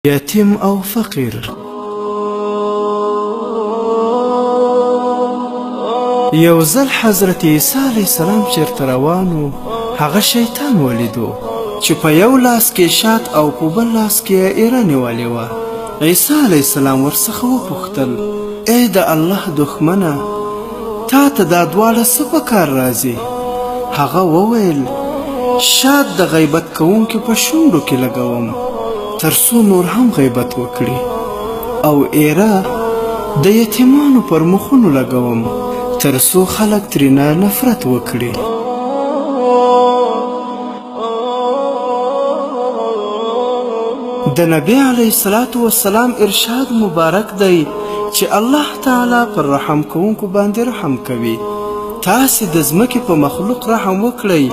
یتیم او فقیر. یو ځل حضرت عیسی علیه السلام چیرته روان و، هغه شیطان ولیدو چې په یو لاس کې شات او په بل لاس کې یې ایره نیولې وه. عیسی علیه السلام ورڅخه وپوښتل: ای د الله دښمنه، تا ته دا دواړه څه په کار راځي؟ هغه وویل: شات د غیبت کوونکي په شونډو کې لګوم تر څو نور هم غیبت وکړي، او ایره د یتیمانو پر مخونو لګوم تر څو خلک ترېنه نفرت وکړي. د نبی علیه السلام ارشاد مبارک دی چې الله تعالی پر رحم کوونکو باندې رحم کوي. تاسې د ځمکې په مخلوق رحم وکړئ،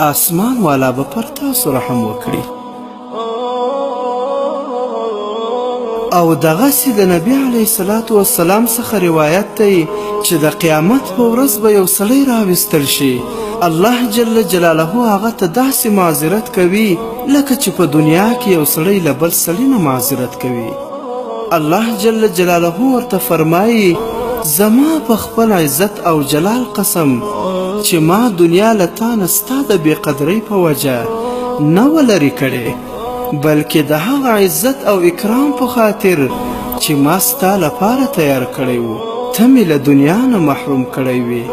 آسمان والا به پر تاسو رحم وکړي. او دغسې د نبی علیه السلام څخه روایت دی چې د قیامت په ورځ به یو سړی راوستل شي، الله جل جلاله هغه ته داسې معذرت کوي لکه چې په دنیا کې یو سړی له بل سړي نه معذرت کوي. الله جل جلاله ورته فرمایي: زما په خپل عزت او جلال قسم چې ما دنیا له تا نه ستا د بېقدرۍ په وجه نه وه لرې کړې، بلکې د هغه عزت او اکرام په خاطر چې ما ستا لپاره تیار کړی و، ته مې له دنیا نه محروم کړی وې.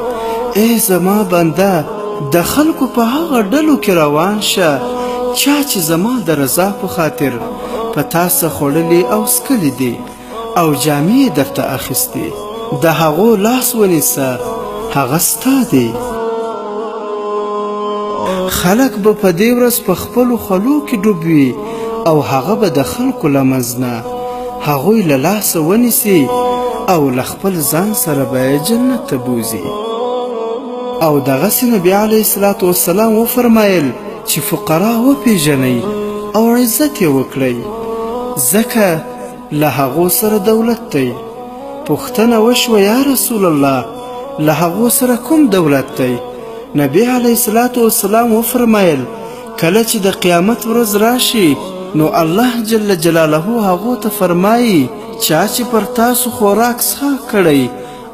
ای زما بنده، د خلکو په هغه ډلو کې روان شه چا چې زما د رضا په خاطر په تا څه خوړلي او څکلي دي او جامې یې درته اخیستې، د هغو لاس ونیسه، هغه ستا دی. خلک به په دې ورځ په خپلو خولو کې ډوب وي او هغه به د خلکو له منځ نه هغوی له لاسه ونیسي او له خپل ځان سره به یې جنت ته بوځي. او دغسې نبي علیه السلام وفرمایل چې فقرا وپېژنئ او عزت یې وکړئ، ځکه له هغو سره دولت دی. پوښتنه وشوه: یا رسول الله، له هغو سره کوم دولت دی؟ نبی علیه السلام وفرمایل: کله چې د قیامت ورځ راشي نو الله جل جلاله هغو ته فرمایي: چا چې پر تاسو خوراک څښاک کړی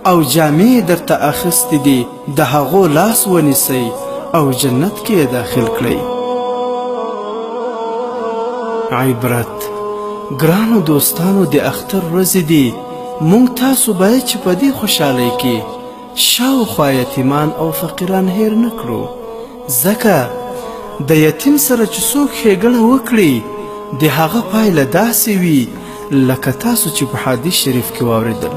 او جامې درته اخیستې دي، د هغو لاس ونیسئ او جنت کې یې داخل کړئ. عبرت. ګرانو دوستانو، د اختر ورځې دي، مونږ تاسو باید چې په دې خوشحالۍ کې شاوخوا یتیمان او فقیران هیر نه کړو، ځکه د یتیم سره چې څوک ښېګڼه وکړي د هغه پایله داسې وي لکه تاسو چې په حدیث شریف کې واورېدل.